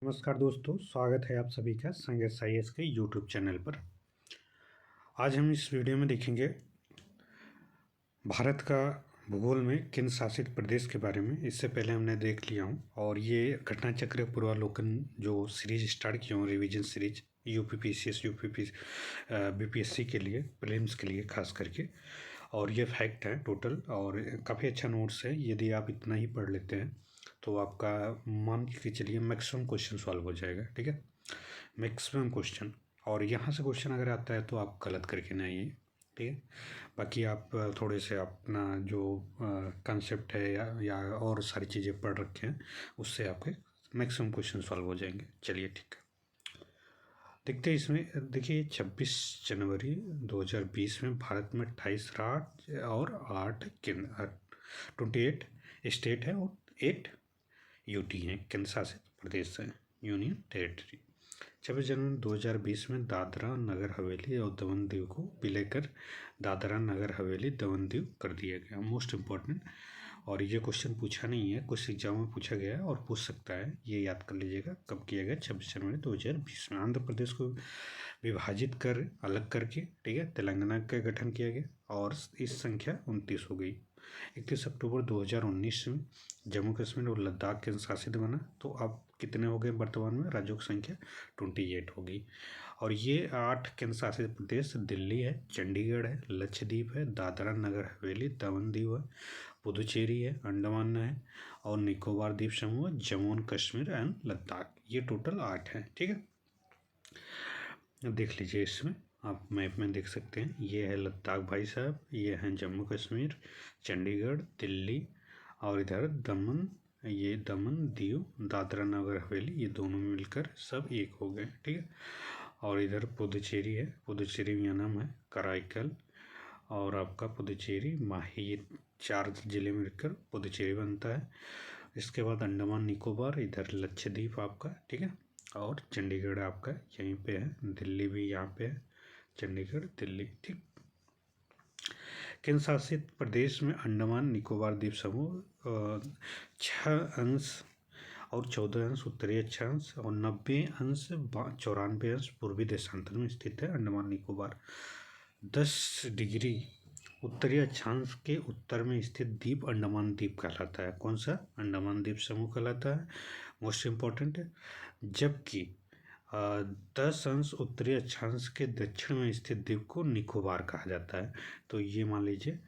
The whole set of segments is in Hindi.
नमस्कार दोस्तों, स्वागत है आप सभी का संघर्ष आईएएस के यूट्यूब चैनल पर। आज हम इस वीडियो में देखेंगे भारत का भूगोल में केंद्र शासित प्रदेश के बारे में। इससे पहले हमने देख लिया हूँ और ये घटना चक्र पूर्वावलोकन जो सीरीज स्टार्ट किया हूँ, रिवीजन सीरीज यूपीपीसीएस बीपीएससी के लिए, प्रीलिम्स के लिए खास करके। और ये फैक्ट है टोटल और काफ़ी अच्छा नोट्स है। यदि आप इतना ही पढ़ लेते हैं तो आपका मान के चलिए मैक्सिमम क्वेश्चन सॉल्व हो जाएगा। ठीक है, मैक्सिमम क्वेश्चन। और यहाँ से क्वेश्चन अगर आता है तो आप गलत करके नहीं आइए, ठीक है। बाकी आप थोड़े से अपना जो कंसेप्ट है या और सारी चीज़ें पढ़ रखे हैं उससे आपके मैक्सिमम क्वेश्चन सॉल्व हो जाएंगे। चलिए ठीक है, देखते हैं इसमें। देखिए 26 जनवरी 2020 में भारत में 28 राज्य और 8 केंद्र 28 स्टेट है और 8 यूटी हैं, केंद्र शासित प्रदेश हैं, यूनियन टेरिटरी। 26 जनवरी 2020 में दादरा नगर हवेली और दमन दीव को विलय कर दादरा नगर हवेली दमन दीव कर दिया गया। मोस्ट इम्पॉर्टेंट, और ये क्वेश्चन पूछा नहीं है, कुछ एग्जाम में पूछा गया है और पूछ सकता है, ये याद कर लीजिएगा। कब किया गया? 26 जनवरी 2020 में। आंध्र प्रदेश को विभाजित कर अलग करके, ठीक है, तेलंगाना का गठन किया गया और इस संख्या 29 हो गई। 31 अक्टूबर 2019 में जम्मू कश्मीर और लद्दाख केंद्र शासित बना। तो अब कितने हो गए वर्तमान में? राज्यों की संख्या 28 हो गई। और ये 8 केंद्र शासित प्रदेश दिल्ली है, चंडीगढ़ है, लक्षद्वीप है, दादरा नगर हवेली, दमन दीव है, पुदुचेरी है, अंडमान है और निकोबार द्वीप समूह, जम्मू एंड कश्मीर एंड लद्दाख। ये टोटल 8 हैं, ठीक है। देख लीजिए, इसमें आप मैप में देख सकते हैं। ये है लद्दाख भाई साहब, ये हैं जम्मू कश्मीर, चंडीगढ़, दिल्ली और इधर दमन, ये दमन दीव, दादरा नगर हवेली, ये दोनों मिलकर सब एक हो गए, ठीक है। और इधर पुदुचेरी है, पुदुचेरी में नाम है कराईकल और आपका पुदुचेरी माही, ये 4 जिले मिलकर पुदुचेरी बनता है। इसके बाद अंडमान निकोबार, इधर लक्षद्वीप आपका, ठीक है। और चंडीगढ़ आपका यहीं पे है, दिल्ली भी यहाँ पे है, चंडीगढ़ दिल्ली, ठीक। केंद्र शासित प्रदेश में अंडमान निकोबार द्वीप समूह 6 अंश और 14 अंश उत्तरी अक्षांश और 90 अंश 94 अंश पूर्वी देशांतर में स्थित है। अंडमान निकोबार 10 डिग्री उत्तरी अक्षांश के उत्तर में स्थित द्वीप अंडमान द्वीप कहलाता है। कौन सा? अंडमान द्वीप समूह कहलाता है, मोस्ट इम्पॉर्टेंट है। जबकि 10 अंश उत्तरी अक्षांश के दक्षिण में स्थित द्वीप को निकोबार कहा जाता है। तो ये मान लीजिए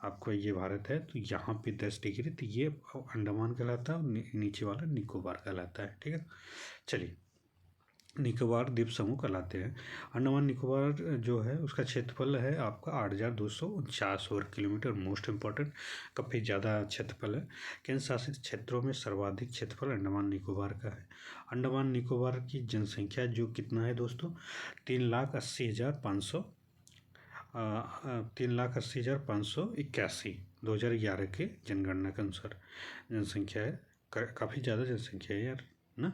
आपको ये भारत है, तो यहाँ पे 10 डिग्री, तो ये अंडमान कहलाता है और नीचे वाला निकोबार कहलाता है, ठीक है। चलिए, निकोबार द्वीप समूह कहलाते हैं। अंडमान निकोबार जो है उसका क्षेत्रफल है आपका 8,249 वर्ग किलोमीटर। मोस्ट इम्पॉर्टेंट, काफ़ी ज़्यादा क्षेत्रफल है। केंद्र शासित क्षेत्रों में सर्वाधिक क्षेत्रफल अंडमान निकोबार का है। अंडमान निकोबार की जनसंख्या जो कितना है दोस्तों? 3,80,500 3,80,581 2011 के जनगणना के अनुसार जनसंख्या है। काफ़ी ज़्यादा जनसंख्या है यार ना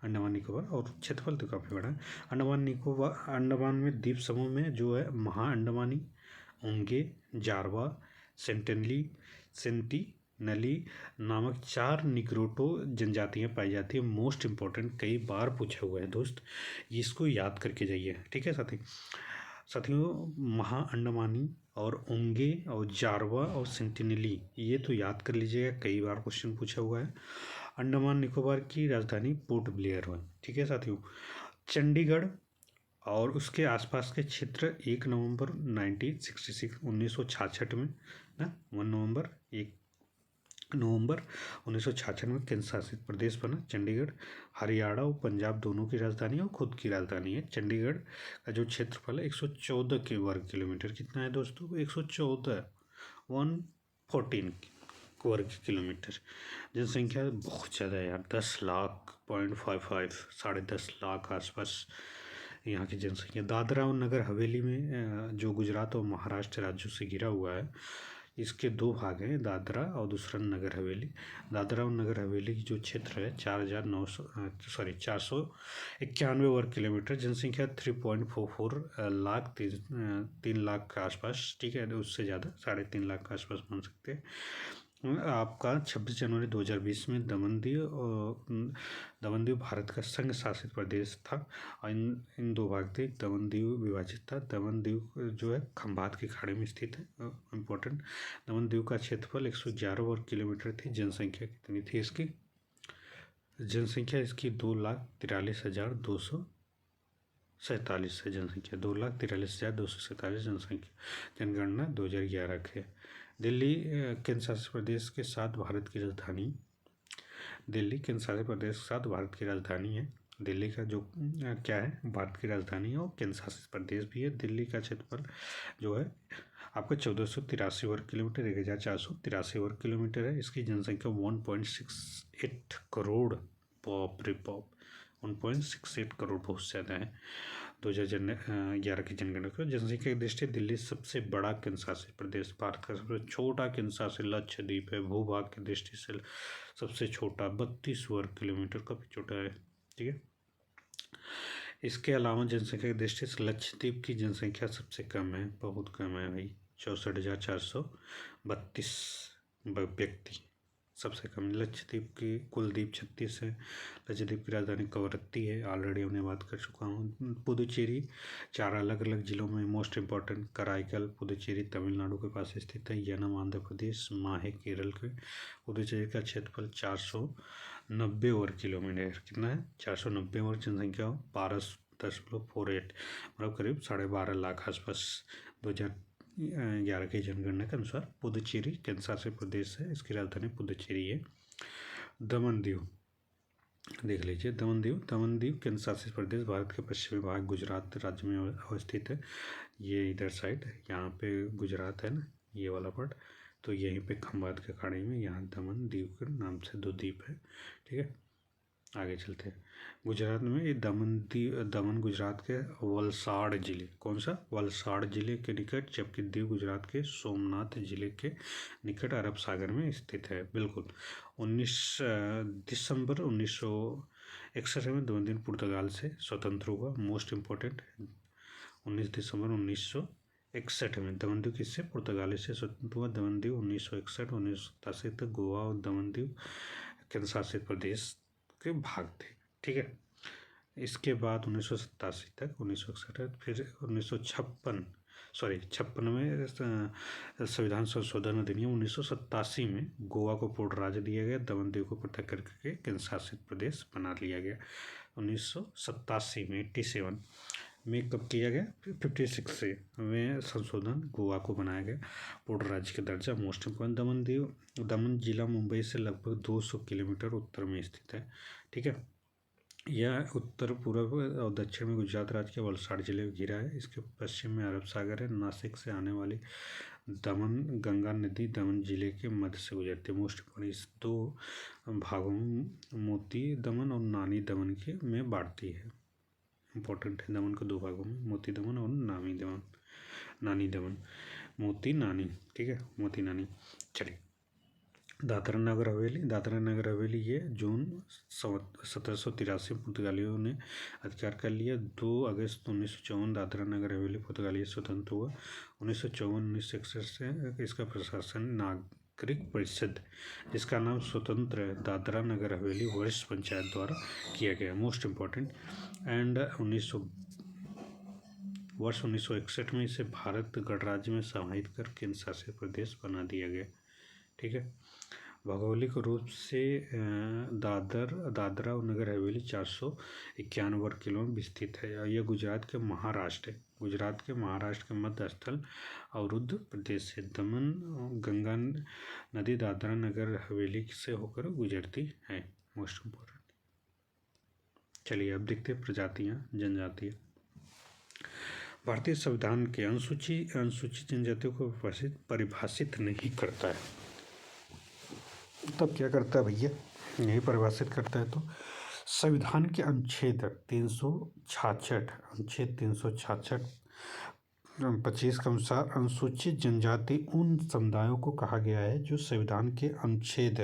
अंडमान निकोबार, और क्षेत्रफल तो काफ़ी बड़ा है। अंडमान में द्वीप समूह में जो है महा अंडमानी, ओंगे, जारवा, सेंटिनली नामक 4 निग्रोटो जनजातियां पाई जाती है। मोस्ट इम्पॉर्टेंट, कई बार पूछा हुआ है दोस्त, इसको याद करके जाइए, ठीक है साथियों। महा अंडमानी और ओंगे और जारवा और सेंटिनली, ये तो याद कर लीजिएगा, कई बार क्वेश्चन पूछा हुआ है। अंडमान निकोबार की राजधानी पोर्ट ब्लेयर है, ठीक है साथियों। चंडीगढ़ और उसके आसपास के क्षेत्र 1 नवंबर 1966 में ना 1 नवंबर 1966 में केंद्र शासित प्रदेश बना। चंडीगढ़ हरियाणा और पंजाब दोनों की राजधानी और खुद की राजधानी है। चंडीगढ़ का जो क्षेत्रफल है 114 के वर्ग किलोमीटर, कितना है दोस्तों? 114 114 वर्ग किलोमीटर। जनसंख्या बहुत ज़्यादा है यार, 10,55,000, 10.5 आसपास यहाँ की जनसंख्या। दादरा और नगर हवेली में जो गुजरात और महाराष्ट्र राज्यों से घिरा हुआ है, इसके 2 भाग हैं, दादरा और दूसरा नगर हवेली। दादरा और नगर हवेली की जो क्षेत्र है 491 वर्ग किलोमीटर। जनसंख्या 3.44 लाख, 3 लाख के आसपास, ठीक है, उससे ज़्यादा 3.5 लाख के आसपास मान सकते हैं। आपका 26 जनवरी 2020 में दमन दीव भारत का संघ शासित प्रदेश था और इन दो भाग थे। दमन दीव विभाजित था। दमन दीव जो है खंबात की खाड़ी में स्थित है, इम्पोर्टेंट। दमन दीव का क्षेत्रफल 111 वर्ग किलोमीटर थी। जनसंख्या कितनी थी इसकी? जनसंख्या इसकी 2,43,247 है। जनसंख्या 2,43,247 जनसंख्या। जनगणना 2011 की है। दिल्ली केंद्र शासित प्रदेश के साथ भारत की राजधानी। दिल्ली केंद्र शासित प्रदेश के साथ भारत की राजधानी है। दिल्ली का जो क्या है, भारत की राजधानी है और केंद्र शासित प्रदेश भी है। दिल्ली का क्षेत्रफल जो है आपका 1483 वर्ग किलोमीटर, 1,483 वर्ग किलोमीटर है। इसकी जनसंख्या 1.68 करोड़। बाप रे बाप, 1.68 करोड़ बहुत ज़्यादा है। 2011 की जनगणना को जनसंख्या की दृष्टि दिल्ली सबसे बड़ा केंद्र शासित प्रदेश, भारत का सबसे छोटा केंद्र शासित लक्षद्वीप है। भूभाग की दृष्टि से सबसे छोटा, 32 वर्ग किलोमीटर का भी छोटा है। ठीक है। इसके अलावा जनसंख्या की दृष्टि से लक्षद्वीप की जनसंख्या सबसे कम है, बहुत कम है भाई। 64,432 व्यक्ति सबसे कम। लक्षद्वीप की कुल द्वीप 36 है। लक्षद्वीप की राजधानी कवरत्ती है, ऑलरेडी हमने बात कर चुका हूँ। पुदुचेरी 4 अलग अलग जिलों में, मोस्ट इम्पॉर्टेंट कराईकल पुदुचेरी तमिलनाडु के पास स्थित है। यनम आंध्र प्रदेश, माहे केरल के। पुदुचेरी का क्षेत्रफल 490 वर्ग किलोमीटर। कितना है? 490 वर्ग। जनसंख्या 12.48, मतलब करीब 12.5 लाख आसपास। 2011 की जनगणना के अनुसार पुदुचेरी केंद्र शासित प्रदेश है। इसकी राजधानी पुदुचेरी है। दमन दीव देख लीजिए। दमन दीव केंद्र शासित प्रदेश भारत के पश्चिमी भाग गुजरात राज्य में अवस्थित है। ये इधर साइड, यहाँ पे गुजरात है ना, ये वाला पार्ट, तो यहीं पे खंबात के खाड़ी में यहाँ दमन दीव के नाम से 2 द्वीप है। ठीक है, आगे चलते हैं। गुजरात में ये दमन गुजरात के वलसाड़ जिले, कौन सा? वलसाड़ जिले के निकट, जबकि दीव गुजरात के सोमनाथ जिले के निकट अरब सागर में स्थित है। बिल्कुल। 19 दिसंबर 1961 में दमन दीव पुर्तगाल से स्वतंत्र हुआ। मोस्ट इम्पोर्टेंट, 19 दिसंबर 1961 में दमन दीव किससे? पुर्तगाली से स्वतंत्र हुआ। दमन दीव 1961 1987 तक गोवा और दमन दीव केंद्र शासित प्रदेश के भाग थे। ठीक है। इसके बाद 1987 तक, 1961 फिर 1956 में संविधान संशोधन अधिनियम 1987 में गोवा को पूर्ण राज्य दिया गया। दमन दीव को पृथक करके केंद्र शासित प्रदेश बना लिया गया 1987 में। 87 में कब किया गया? 56 से में संशोधन, गोवा को बनाया गया पूर्ण राज्य का दर्जा। मोस्ट इम्पोर्टेंट, दमन जिला मुंबई से लगभग 200 किलोमीटर उत्तर में स्थित है। ठीक है। यह उत्तर पूर्व और दक्षिण में गुजरात राज्य के वलसाड़ जिले में घिरा है। इसके पश्चिम में अरब सागर है। नासिक से आने वाली दमन गंगा नदी दमन जिले के मध्य से गुजरती है। मोस्ट इम्पोर्टेंट, इस 2 भागों में मोती दमन और नानी दमन के में बांटती है। इम्पोर्टेंट है, दमन को 2 भागों में, मोती दमन और नानी दमन, मोती नानी। ठीक है, मोती नानी। चलिए, दादरा नगर हवेली ये जून 1783 में पुर्तगालियों ने अधिकार कर लिया। 2 अगस्त 1954 दादरा नगर हवेली पुर्तगाली स्वतंत्र हुआ। 1954-1961 से इसका प्रशासन नागरिक परिषद, जिसका नाम स्वतंत्र दादरा नगर हवेली वरिष्ठ पंचायत द्वारा किया गया। मोस्ट इम्पोर्टेंट, एंड 1961 में इसे भारत गणराज्य में समाहित कर केंद्र शासित प्रदेश बना दिया गया। ठीक है। भौगोलिक रूप से दादरा और नगर हवेली 451 वर्ग किलोमीटर विस्तृत है। यह गुजरात के महाराष्ट्र के मध्य स्थल अवरुद्ध प्रदेश से दमन गंगा नदी दादरा नगर हवेली से होकर गुजरती है। Most important. चलिए अब देखते हैं प्रजातियाँ, जनजातियाँ। भारतीय संविधान के अनुसूचित जनजातियों को परिभाषित नहीं करता है। तब क्या करता है भैया? यही परिभाषित करता है तो संविधान के अनुच्छेद 366 25 के अनुसार अनुसूचित जनजाति उन समुदायों को कहा गया है जो संविधान के अनुच्छेद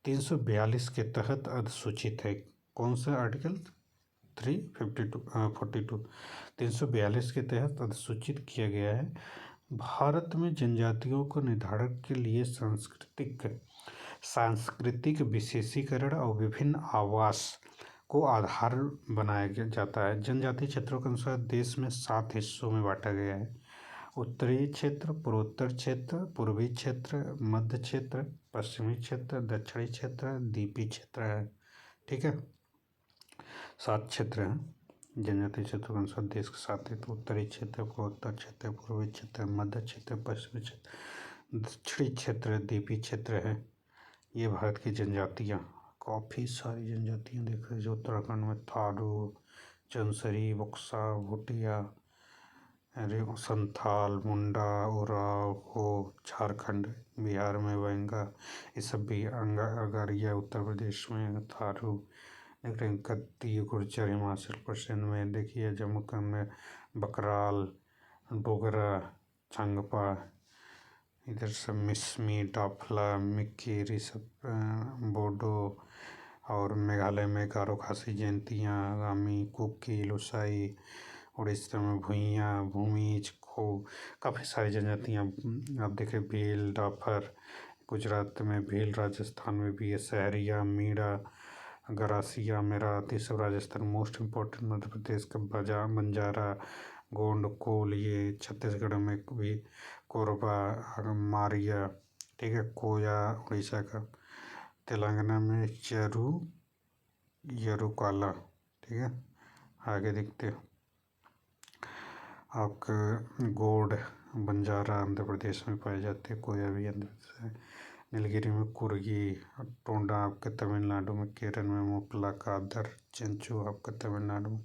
342 के तहत अधिसूचित है। कौन सा आर्टिकल? 342 के तहत अधिसूचित किया गया है। भारत में जनजातियों को निर्धारण के लिए सांस्कृतिक विशेषीकरण और विभिन्न आवास को आधार बनाया जाता है। जनजातीय क्षेत्रों के अनुसार देश में 7 हिस्सों में बांटा गया है। उत्तरी क्षेत्र, पूर्वोत्तर क्षेत्र, पूर्वी क्षेत्र, मध्य क्षेत्र, पश्चिमी क्षेत्र, दक्षिणी क्षेत्र, द्वीपी क्षेत्र है। ठीक है, 7 क्षेत्र हैं। जनजातीय क्षेत्रों के अनुसार देश के 7 है। तो उत्तरी क्षेत्र, पूर्वोत्तर क्षेत्र, पूर्वी क्षेत्र, मध्य क्षेत्र, पश्चिमी क्षेत्र, दक्षिणी क्षेत्र, द्वीपी क्षेत्र है। ये भारत की जनजातियाँ, काफ़ी सारी जनजातियाँ देख रहे हैं। जो उत्तराखंड में थारू, चंसरी, बक्सा, भूटिया, संथाल, मुंडा, उराव, हो, झारखंड, बिहार में वेंगा, ये सब भी अगारिया, उत्तर प्रदेश में थारू देख रहे हैं। गद्दी, गुर्जर हिमाचल प्रदेश में देखिए, जम्मू में बकराल, डोगरा, चंगपा, इधर सब मिसमी, डाफला, मिक्की, ये सब बोडो, और मेघालय में गारो, खासी, जयंतियाँ, रामी, कुकी, लुसाई, उड़ीसा में भुइयाँ, भूमिज, खो, काफ़ी सारी जनजातियाँ आप देखें। भील, डाफर, गुजरात में भील, राजस्थान में भी है, सहरिया, मीणा, गरासिया, मेरात, ये सब राजस्थान। मोस्ट इम्पोर्टेंट मध्य प्रदेश का बंजारा, गोंड, कोल, ये छत्तीसगढ़ में भी कोरबा, मारिया, ठीक है, कोया, उड़ीसा का। तेलंगाना में चरू, यरुकाला, ठीक है। आगे देखते हैं आपका गोड, बंजारा आंध्र प्रदेश में पाए जाते हैं, कोया भी आंध्र प्रदेश है। नीलगिरी में कुर्गी, टोंडा आपके तमिलनाडु में, केरल में मुपला, कादर, चेंचू आपका तमिलनाडु में,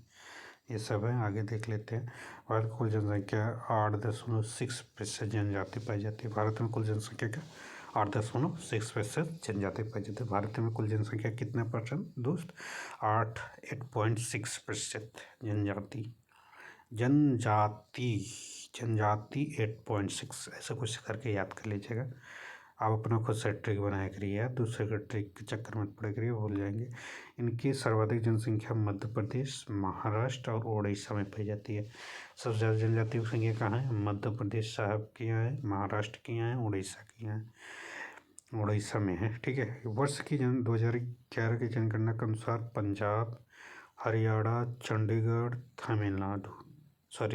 ये सब है। आगे देख लेते हैं। भारत की कुल जनसंख्या 8.6% जनजाति पाई जाती है। भारत में कुल जनसंख्या का 8.6% जनजाति पाई जाती है। भारत में कुल जनसंख्या कितने परसेंट दोस्त? 8.6% जनजाति 8.6, ऐसा कुछ करके याद कर लीजिएगा। आप अपना खुद से ट्रिक बनाया करिए यार, दूसरे का ट्रिक के चक्कर में पड़े करिए, भूल जाएंगे। इनकी सर्वाधिक जनसंख्या मध्य प्रदेश, महाराष्ट्र और उड़ीसा में पाई जाती है। सबसे ज़्यादा जनजातियों की संख्या कहाँ है? मध्य प्रदेश साहब की यहाँ है, महाराष्ट्र की यहाँ है, उड़ीसा की यहाँ है, उड़ीसा में है। ठीक है। वर्ष की 2011 की जनगणना के अनुसार पंजाब, हरियाणा, चंडीगढ़,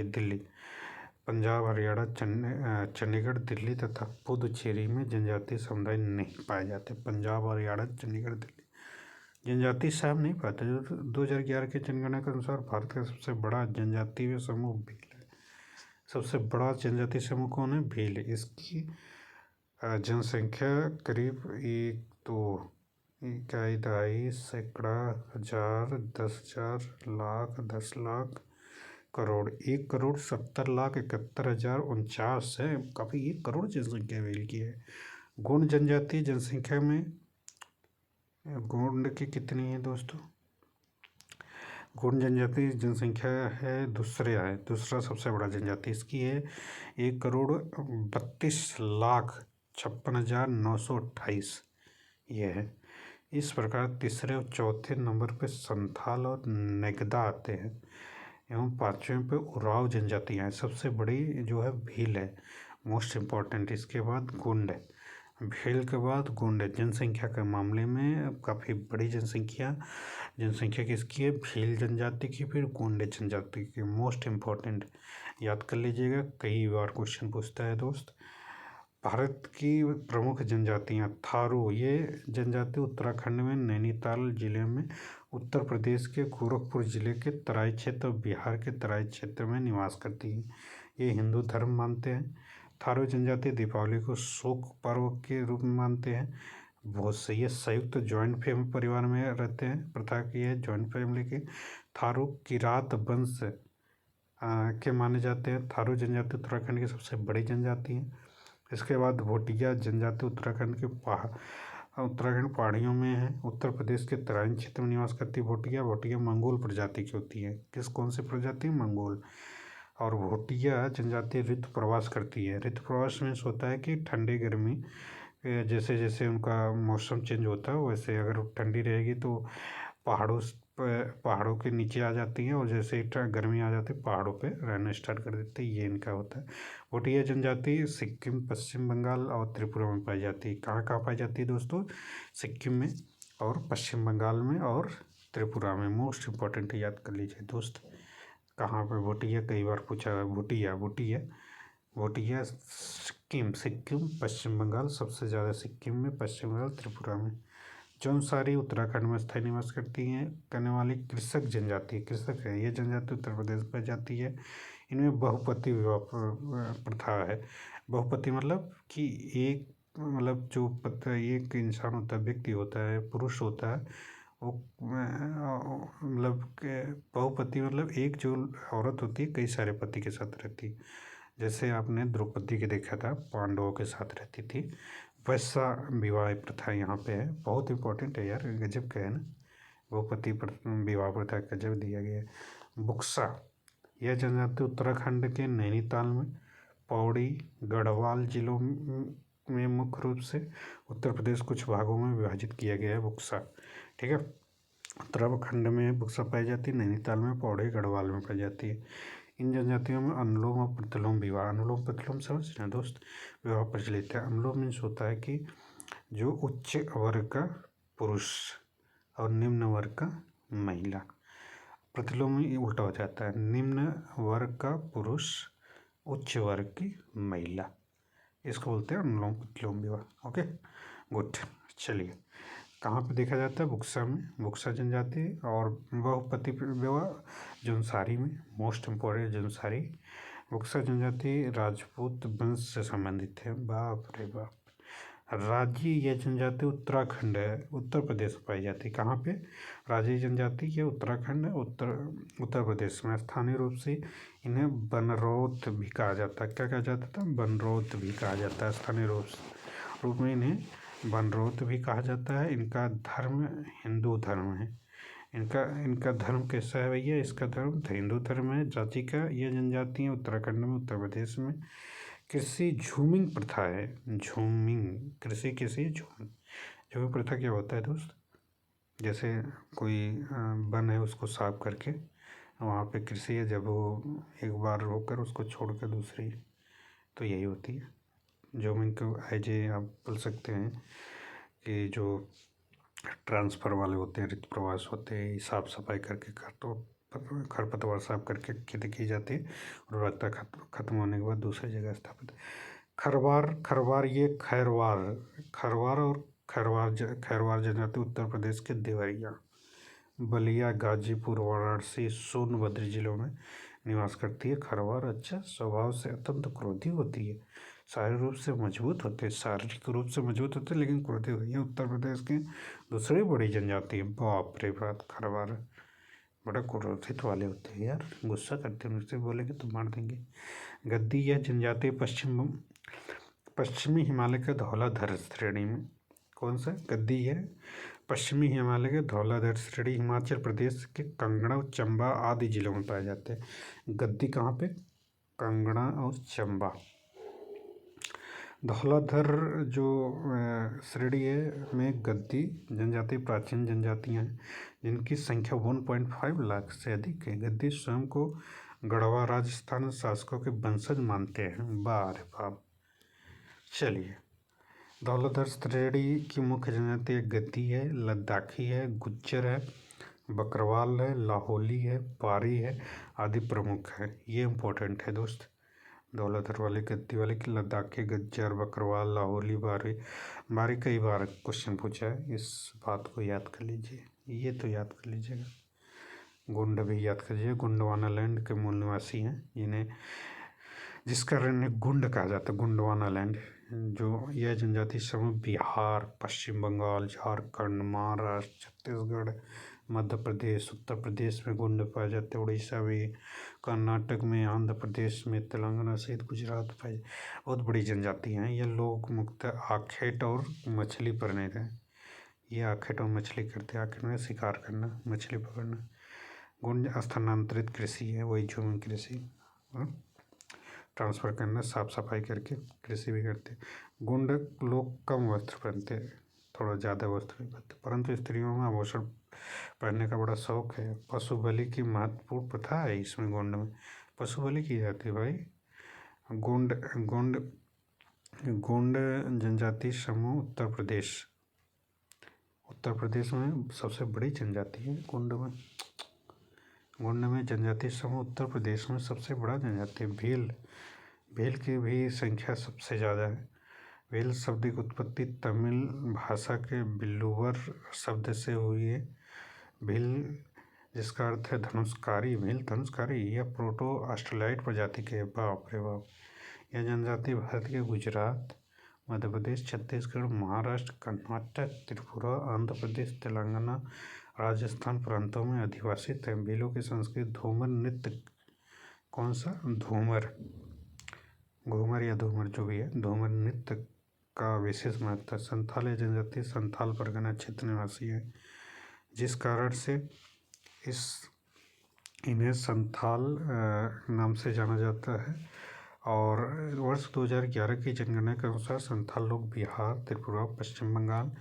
दिल्ली, पंजाब, हरियाणा, चंडीगढ़, दिल्ली तथा पुदुचेरी में जनजातीय समुदाय नहीं पाए जाते। पंजाब, हरियाणा, चंडीगढ़, दिल्ली जनजातीय साहब नहीं पाते। जो 2011 की जनगणना के अनुसार भारत का सबसे बड़ा जनजातीय समूह भील है। सबसे बड़ा जनजातीय समूह कौन है? भील। इसकी जनसंख्या करीब 1 सैकड़ा, हजार, 10,000, लाख, 10 लाख, करोड़, 1,70,71,049 है। काफ़ी 1 करोड़ जनसंख्या भील की है। गोंड जनजाति जनसंख्या में गोंड की कितनी है दोस्तों? गोंड जनजाति जनसंख्या है दूसरा सबसे बड़ा जनजाति इसकी है 1,32,56,928 ये है। इस प्रकार तीसरे और चौथे नंबर पे संथाल और नेगदा आते हैं एवं पाँचवें पे उराव जनजातियाँ हैं। सबसे बड़ी जो है भील है, मोस्ट इम्पॉर्टेंट। इसके बाद गोंड है, भील के बाद गोंड है। जनसंख्या के मामले में काफ़ी बड़ी जनसंख्या किसकी है? भील जनजाति की, फिर गोंड जनजाति की। मोस्ट इम्पॉर्टेंट याद कर लीजिएगा, कई बार क्वेश्चन पूछता है दोस्त। भारत की प्रमुख जनजातियाँ थारू, ये जनजाति उत्तराखंड में नैनीताल जिले में, उत्तर प्रदेश के गोरखपुर जिले के तराई क्षेत्र और बिहार के तराई क्षेत्र में निवास करती है। ये हिंदू धर्म मानते हैं। थारू जनजाति दीपावली को शोक पर्व के रूप में मानते हैं। बहुत सही है। संयुक्त जॉइंट फैमिली परिवार में रहते हैं, प्रथा की है जॉइंट फैमिली की। थारू किरात वंश के माने जाते हैं। थारू जनजाति उत्तराखंड की सबसे बड़ी जनजाति है। इसके बाद भोटिया जनजाति उत्तराखंड पहाड़ियों में है। उत्तर प्रदेश के तराई क्षेत्र में निवास करती है। भोटिया मंगोल प्रजाति की होती है। कौन सी प्रजाति? मंगोल। और भोटिया जनजाति ऋतु प्रवास करती है। ऋतु प्रवास में होता है कि ठंडी गर्मी जैसे जैसे उनका मौसम चेंज होता है, वैसे अगर ठंडी रहेगी तो पहाड़ों पहाड़ों के नीचे आ जाती हैं और जैसे ही गर्मी आ जाती है पहाड़ों पे रहना स्टार्ट कर देते हैं। ये इनका होता है। भूटिया जनजाति सिक्किम, पश्चिम बंगाल और त्रिपुरा में पाई जाती है। कहाँ कहाँ पाई जाती है दोस्तों? सिक्किम में और पश्चिम बंगाल में और त्रिपुरा में। मोस्ट इम्पॉर्टेंट है, याद कर लीजिए दोस्त। कहाँ पे भूटिया कई बार पूछा है। भूटिया भूटिया सिक्किम पश्चिम बंगाल, सबसे ज़्यादा सिक्किम में, पश्चिम बंगाल, त्रिपुरा में। जौनसारी उत्तराखंड में स्थायी निवास करने वाली कृषक जनजाति, कृषक है ये जनजाति उत्तर प्रदेश में जाती है। इनमें बहुपति विवाह प्रथा है। बहुपति मतलब कि एक, मतलब जो एक इंसान होता है, व्यक्ति होता है, पुरुष होता है, वो मतलब बहुपति मतलब एक जो औरत होती है कई सारे पति के साथ रहती है। जैसे आपने द्रौपदी के देखा था, पांडवों के साथ रहती थी, वैसा विवाह प्रथा यहाँ पे है। बहुत इंपॉर्टेंट है यार, गजब का है ना। बहुपति विवाह प्रथा गजब दिया गया है। बुक्सा यह जनजाति उत्तराखंड के नैनीताल में, पौड़ी, गढ़वाल जिलों में मुख्य रूप से उत्तर प्रदेश कुछ भागों में विभाजित किया गया है। बुक्सा, ठीक है। उत्तराखंड में बुक्सा पाई जाती है, नैनीताल में, पौड़ी, गढ़वाल में पाई जाती है। इन जनजातियों में अनुलोम और प्रतिलोम विवाह, अनुलोम प्रतिलोम समझ रहे हैं दोस्त, विवाह प्रचलित है। अनुलोम मीन्स होता है कि जो उच्च वर्ग का पुरुष और निम्न वर्ग का महिला। प्रतिलोम में उल्टा हो जाता है, निम्न वर्ग का पुरुष, उच्च वर्ग की महिला। इसको बोलते हैं अनुलोम प्रतिलोम विवाह। Okay, good. चलिए, कहाँ पे देखा जाता है? बुक्सा में, बुक्सा जनजाति। और बहुपति विवाह जौनसारी में, मोस्ट इम्पोर्टेंट जौनसारी। बुक्सा जनजाति राजपूत वंश से संबंधित है। बाप रे बाप। राजी यह जनजाति उत्तराखंड है, उत्तर प्रदेश में पाई जाती है। कहाँ पे? राजी जनजाति ये उत्तराखंड, उत्तर प्रदेश में। स्थानीय रूप से इन्हें बनरौत भी कहा जाता है। क्या कहा जाता था? बनरौत भी कहा जाता है। स्थानीय रूप में इन्हें बनरौत भी कहा जाता है। इनका धर्म हिंदू धर्म है। इनका धर्म कैसा है भैया? इसका धर्म हिंदू धर्म है। जाति का ये जनजातियाँ उत्तराखंड में, उत्तर प्रदेश में। कृषि झूमिंग प्रथा है। झूमिंग कृषि झूमिंग प्रथा क्या होता है दोस्त? जैसे कोई वन है, उसको साफ करके वहाँ पे कृषि है, जब वो एक बार रोकर उसको छोड़ कर दूसरी, तो यही होती है झूमिंग को। ऐसे आप बोल सकते हैं कि जो ट्रांसफ़र वाले होते हैं, ऋतु प्रवास होते हैं, साफ सफाई करके खरपतवार साफ करके खेती की जाती है, उर्वरकता खत्म होने के बाद दूसरी जगह स्थापित। खरवार ये खैरवार जनजाति उत्तर प्रदेश के देवरिया, बलिया, गाजीपुर, वाराणसी, सोनभद्र जिलों में निवास करती है। खरवार अच्छा स्वभाव से अत्यंत क्रोधी होती है, शारीरिक रूप से मजबूत होते हैं, लेकिन क्रोधी होती है। उत्तर प्रदेश के दूसरी बड़ी जनजाति है। बाप रे बाप, खरवार बड़ा क्रोधित वाले होते हैं यार, गुस्सा करते हैं, मुझसे बोलेंगे तो मार देंगे। गद्दी यह जनजाति पश्चिमी हिमालय के धौलाधर श्रेणी में। कौन सा? गद्दी है पश्चिमी हिमालय के धौलाधर श्रेणी, हिमाचल प्रदेश के कांगड़ा, चंबा आदि जिलों में पाए जाते हैं। गद्दी कहाँ पे? कांगड़ा और चंबा। धौलाधर जो श्रेणी है में गद्दी जनजाति प्राचीन जनजातियाँ हैं, जिनकी संख्या 1.5 लाख से अधिक है। गद्दी स्वयं को गढ़वा राजस्थान शासकों के वंशज मानते हैं। बार बाप। चलिए, धौलाधर श्रेणी की मुख्य जनजाति गद्दी है, लद्दाखी है, गुज्जर है, बकरवाल है, लाहौली है, पारी है आदि प्रमुख है। ये इम्पोर्टेंट है दोस्त। धौलाधर वाले, गद्दी वाले की, लद्दाखी, गज्जर, बकरवाल, लाहौली, बारी कई बार क्वेश्चन पूछा है, इस बात को याद कर लीजिए। ये तो याद कर लीजिएगा। गुंड भी याद कर लीजिए, गोंडवाना लैंड के मूल निवासी हैं, जिसका रन गुंड कहा जाता है, गोंडवाना लैंड। जो यह जनजाति समूह बिहार, पश्चिम बंगाल, झारखंड, महाराष्ट्र, छत्तीसगढ़, मध्य प्रदेश, उत्तर प्रदेश में गुंड पाए जाते हैं। उड़ीसा में, कर्नाटक में, आंध्र प्रदेश में, तेलंगाना सहित गुजरात पाए। बहुत बड़ी जनजातियाँ हैं। ये लोग मुख्यतः आखेट और मछली पर निर्भर हैं। ये आखेट और मछली करते हैं। आखेट में शिकार करना, मछली पकड़ना। गुंड स्थानांतरित कृषि है, वही झूमिंग कृषि, ट्रांसफ़र करना, साफ सफाई करके कृषि भी करते हैं। गुंड लोग कम वस्त्र पहनते हैं, थोड़ा ज़्यादा वस्त्र भी पहनते हैं, परंतु स्त्रियों में आभूषण पहनने का बड़ा शौक है। पशु बलि की महत्वपूर्ण प्रथा है इसमें गोंड में, पशु बलि की जाती है भाई। गोंड गोंड गोंड जनजाति समूह उत्तर प्रदेश में सबसे बड़ी जनजाति है गोंड में। गोंड में जनजाति समूह उत्तर प्रदेश में सबसे बड़ा जनजाति है। भील की भी संख्या सबसे ज़्यादा है। भील शब्द की उत्पत्ति तमिल भाषा के बिल्लुवर शब्द से हुई है। भील जिसका अर्थ है धनुषकारी। भील धनुषकारी यह प्रोटो ऑस्ट्रेलाइड प्रजाति के बाप रे बाप। यह जनजाति भारत के गुजरात, मध्य प्रदेश, छत्तीसगढ़, महाराष्ट्र, कर्नाटक, त्रिपुरा, आंध्र प्रदेश, तेलंगाना, राजस्थान प्रांतों में अधिवासित है। भीलों की संस्कृति धूमर नृत्य, कौन सा घूमर या धूमर जो भी है, धूमर नृत्य का विशेष महत्व है। संथाल जनजाति संथाल परगना क्षेत्र निवासी है, जिस कारण से इन्हें संथाल नाम से जाना जाता है। और वर्ष 2011 की जनगणना के अनुसार संथाल लोग बिहार, त्रिपुरा, पश्चिम बंगाल,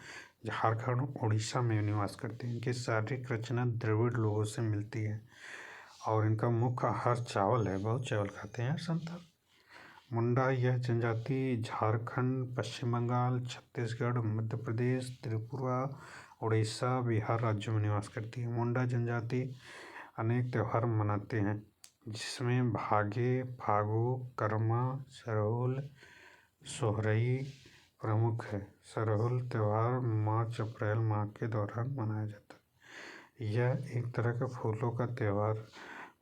झारखंड, उड़ीसा में निवास करते हैं। इनकी शारीरिक रचना द्रविड़ लोगों से मिलती है और इनका मुख्य आहार चावल है। बहुत चावल खाते हैं संथाल। मुंडा यह जनजाति झारखंड, पश्चिम बंगाल, छत्तीसगढ़, मध्य प्रदेश, त्रिपुरा, उड़ीसा, बिहार राज्यों में निवास करती है। मुंडा जनजाति अनेक त्यौहार मनाते हैं, जिसमें भागे, फागु, करमा, सरहुल, सोहरई प्रमुख है। सरहुल त्यौहार मार्च अप्रैल माह के दौरान मनाया जाता है। यह एक तरह का फूलों का त्यौहार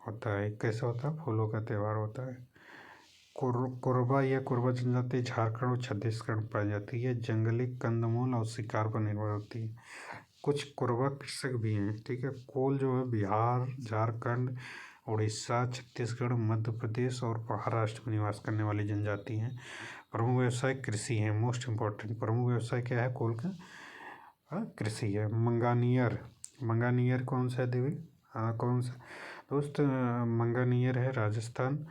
होता है। कैसा होता है? फूलों का त्यौहार होता है। कोरबा या कोरबा जनजाति झारखंड और छत्तीसगढ़ में पाई जाती है। जंगली कंदमूल और शिकार पर निर्भर होती है। कुछ कोरबा कृषक भी हैं, ठीक है। कोल जो है बिहार, झारखंड, उड़ीसा, छत्तीसगढ़, मध्य प्रदेश और महाराष्ट्र में निवास करने वाली जनजाति हैं। प्रमुख व्यवसाय कृषि है। मोस्ट इम्पोर्टेंट प्रमुख व्यवसाय क्या है कोल का? कृषि है। मंगानियर कौन सा है देवी? कौन सा दोस्त? मंगानियर है राजस्थान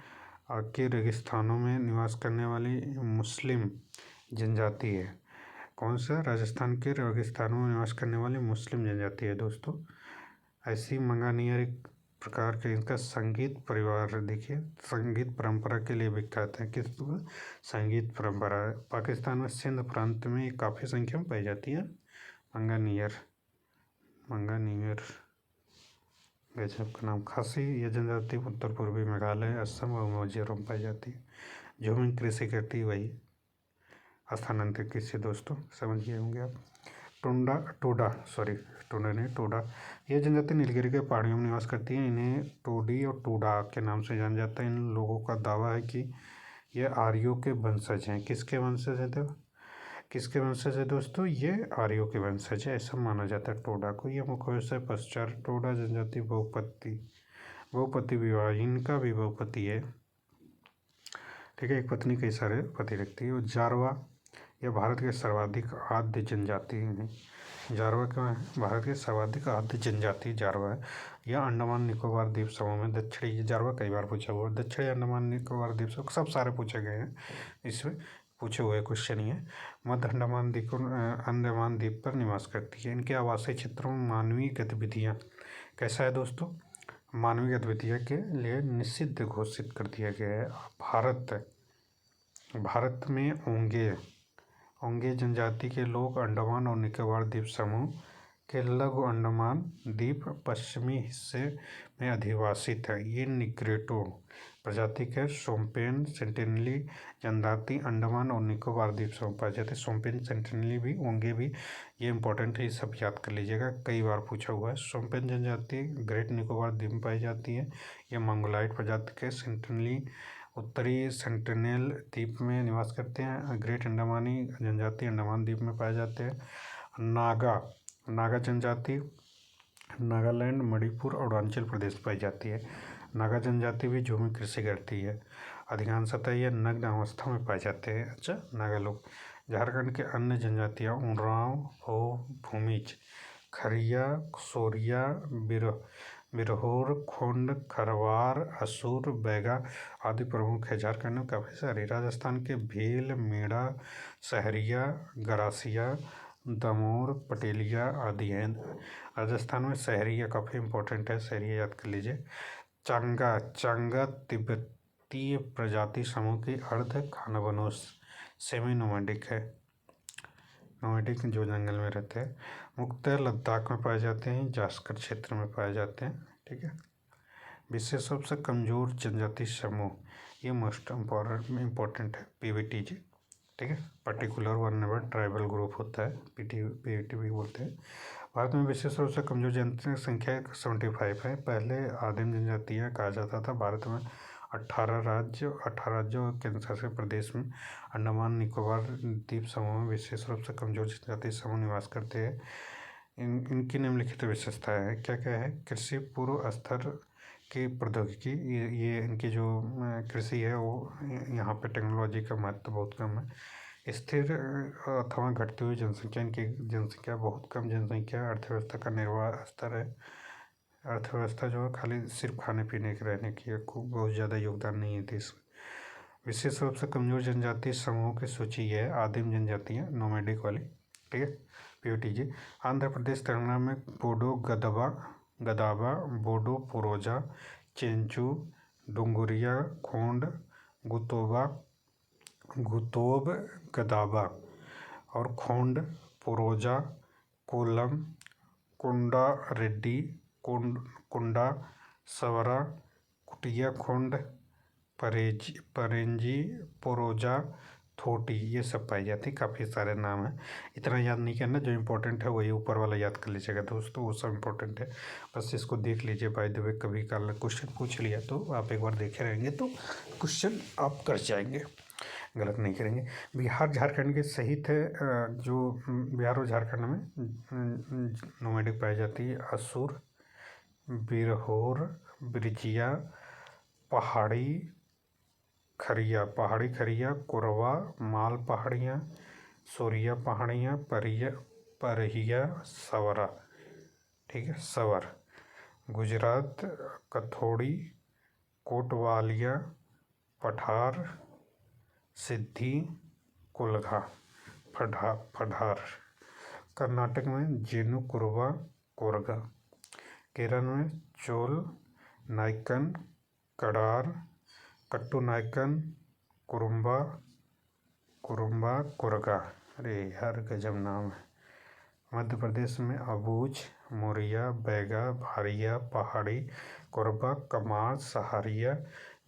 के रेगिस्तानों में निवास करने वाली मुस्लिम जनजाति है। कौन सा? राजस्थान के रेगिस्तानों में निवास करने वाली मुस्लिम जनजाति है दोस्तों। ऐसी मंगानियर एक प्रकार के इनका संगीत परिवार देखिए, संगीत परंपरा के लिए विख्यात है। किस संगीत परंपरा? पाकिस्तान में सिंध प्रांत में काफ़ी संख्या में पाई जाती है मंगानियर गजब का नाम। खासी यह जनजाति उत्तर पूर्वी मेघालय, असम और मिजोरम में पाई जाती है। झूमिंग कृषि करती है वही स्थानांतरित कृषि दोस्तों, समझ गए होंगे आप। टोडा यह जनजाति नीलगिरी के पहाड़ियों में निवास करती है। इन्हें टोडी और टोडा के नाम से जाना जाता है। इन लोगों का दावा है कि यह आर्यों के वंशज हैं। किसके वंशज है दोस्तों? ये आर्यों के वंशज है, ऐसा माना जाता है टोडा को। यह मुख्य व्यवसाय पश्चात। टोडा जनजाति बहुपति विवाह, इनका भी बहुपति है, ठीक है। एक पत्नी कई सारे पति रखती है। जारवा यह भारत के सर्वाधिक आद्य जनजाति है। जारवा क्या है? भारत के सर्वाधिक आद्य जनजाति जारवा है। यह अंडमान निकोबार द्वीप समूह में दक्षिणी, जारवा कई बार पूछा हुआ, दक्षिणी अंडमान निकोबार द्वीप समूह सब सारे पूछे गए हैं, इसमें पूछे हुए क्वेश्चन ही है। मध्य अंडमान द्वीप पर निवास करती है। इनके आवासीय क्षेत्रों में मानवीय गतिविधियाँ, कैसा है दोस्तों? मानवीय गतिविधियों के लिए निषिद्ध घोषित कर दिया गया है। भारत में ओंगे जनजाति के लोग अंडमान और निकोबार द्वीप समूह के लघु अंडमान द्वीप पश्चिमी हिस्से में अधिवासित है। ये निग्रोटो प्रजाति के सोम्पेन सेंटिनली जनजाति अंडमान और निकोबार द्वीप समूह पाए जाते हैं। सोम्पेन सेंटिनली भी, ओंगे भी, ये इंपॉर्टेंट है, ये सब याद कर लीजिएगा, कई बार पूछा हुआ है। सोम्पेन जनजाति ग्रेट निकोबार द्वीप में पाई जाती है। ये मंगोलाइड प्रजाति के सेंटिनली उत्तरी सेंटिनेल द्वीप में निवास करते हैं। ग्रेट अंडमानी जनजाति अंडमान द्वीप में पाए जाते हैं। नागा जनजाति नागालैंड, मणिपुर और अरुणाचल प्रदेश में पाई जाती है। नागा जनजाति भी झूमी कृषि करती है। अधिकांशतः यह नग्न अवस्था में पाए जाते हैं। अच्छा, नागा लोग। झारखंड के अन्य जनजातियाँ उरांव, हो, भूमिज, खरिया, सोरिया, बिरहोर, खोंड, खरवार, असुर, बैगा आदि प्रमुख है। झारखंड में काफ़ी सारी। राजस्थान के भील, मेड़ा, सहरिया, गरासिया, दमोर, पटेलिया आदि हैं। राजस्थान में सहरिया काफ़ी इंपॉर्टेंट है, सहरिया याद कर लीजिए। चांगा, चांगा तिब्बतीय प्रजाति समूह की अर्ध खानाबदोश सेमी नोमैडिक है, नोमैडिक जो जंगल में रहते हैं। मुख्यतः लद्दाख में पाए जाते हैं, जास्कर क्षेत्र में पाए जाते हैं। ठीक है। विशेष रूप से कमजोर जनजाति समूह, ये मोस्ट इम्पोर्टेंट है, पीवीटीजी। ठीक है। पर्टिकुलर वल्नरेबल ट्राइबल ग्रुप होता है, पीवीटी भी बोलते हैं। भारत में विशेष रूप से कमजोर जनसंख्या संख्या 75 है। पहले आदिम जनजातियाँ कहा जाता था। भारत में 18 राज्यों और केंद्र शासित प्रदेश में अंडमान निकोबार द्वीप समूह में विशेष रूप से कमजोर जनजाति समूह निवास करते हैं। इनकी निम्नलिखित विशेषताएं हैं। क्या क्या है? कृषि पूर्व स्तर की प्रौद्योगिकी, ये इनकी जो कृषि है वो यहाँ पे टेक्नोलॉजी का महत्व बहुत कम है। स्थिर अथवा घटती हुई जनसंख्या, इनकी जनसंख्या बहुत कम जनसंख्या, अर्थव्यवस्था का निर्वाह स्तर है। अर्थव्यवस्था जो है खाली सिर्फ खाने पीने के रहने की, बहुत ज़्यादा योगदान नहीं है देश में। विशेष रूप से कमजोर जनजाति समूहों की सूची है आदिम जनजातियाँ नोमैडिक वाली। ठीक है। पीओटीजी। आंध्र प्रदेश तेलंगाना में बोडो गदाबा, बोडो पुरोजा, चेंचू, डोंगरिया, खोंड, गुतोब गदाबा और खोंड, पुरोजा, कोलम, कुंडा रेड्डी, कुंडा सवरा, कुटिया खोंड, परेंजी, पुरोजा, थोटी, ये सब पाई जाती। काफ़ी सारे नाम हैं, इतना याद नहीं करना, जो इम्पोर्टेंट है वही ऊपर वाला याद कर लीजिएगा दोस्तों, वो सब इम्पोर्टेंट है, बस इसको देख लीजिए। बाय द वे कभी कल क्वेश्चन पूछ लिया तो आप एक बार देखे रहेंगे तो क्वेश्चन आप कर जाएंगे, गलत नहीं करेंगे। बिहार झारखंड के सहित जो बिहार और झारखंड में नोमैडिक पाई जाती है असुर, बिरहोर, बिरजिया, पहाड़ी खरिया, कोरवा, माल पहाड़ियाँ, सोरिया पहाड़ियाँ, परहिया, सवरा। ठीक है। सवर। गुजरात कथोड़ी, कोटवालिया, पठार, सिद्धि, कुलघा, पठार। कर्नाटक में जेनु कुरवा, कोरगा। केरल में चोल, नायकन, कडार, कट्टू नायकन, कुरुम्बा, कुरगा। अरे यार गजब नाम है। मध्य प्रदेश में अबूझ, मोरिया, बैगा, भारिया, पहाड़ी, कोरबा, कमार, सहारिया,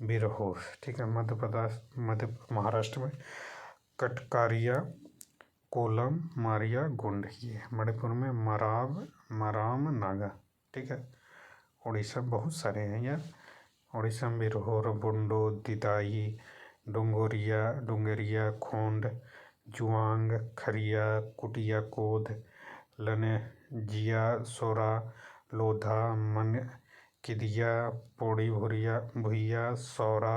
बिरहोर। ठीक है। महाराष्ट्र में कटकारिया, कोलम, मारिया, गुंड। ये मणिपुर में मराम, नागा। ठीक है। उड़ीसा बहुत सारे हैं यार। उड़ीसा में बिरहोर, बुंडो, दिदाई, डोंगरिया, खोंड, जुआंग, खरिया, कुटिया, कोद, लनेजिया, सोरा, लोधा, मन, किदिया, पोड़ी, भुइया, सौरा,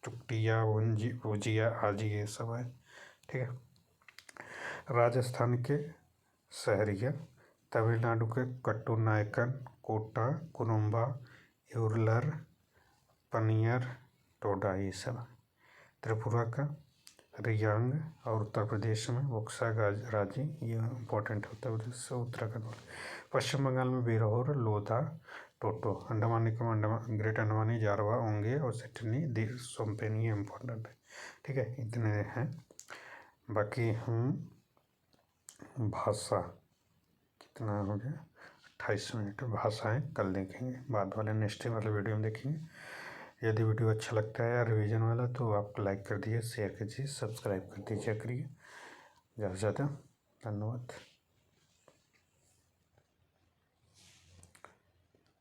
चुकटिया, भुजिया आदि ये सब है। ठीक है। राजस्थान के सहरिया, तमिलनाडु के कट्टू नायकन, कोटा, कुरुम्बा, यूरलर, पनियर, टोडा, ये सब। त्रिपुरा का रियांग और उत्तर प्रदेश में बक्सा राजी, ये इम्पोर्टेंट होता है उत्तर प्रदेश से उत्तराखंड वाला। पश्चिम बंगाल में बिरहोर, लोधा, टोटो। अंडमान निकोबार, ग्रेट अंडमानी, जारवा, ओंगे और सिडनी, सोमपेन, ये इम्पोर्टेंट है। ठीक है। इतने हैं। बाकी हम भाषा कितना हो गया, 28 मिनट। भाषाएं कल देखेंगे, बाद वाले नेक्स्ट वाले वीडियो में देखेंगे। यदि वीडियो अच्छा लगता है या रिवीजन वाला तो आप लाइक कर दीजिए, शेयर कीजिए, सब्सक्राइब कर दीजिए करिए ज़्यादा से ज़्यादा। धन्यवाद।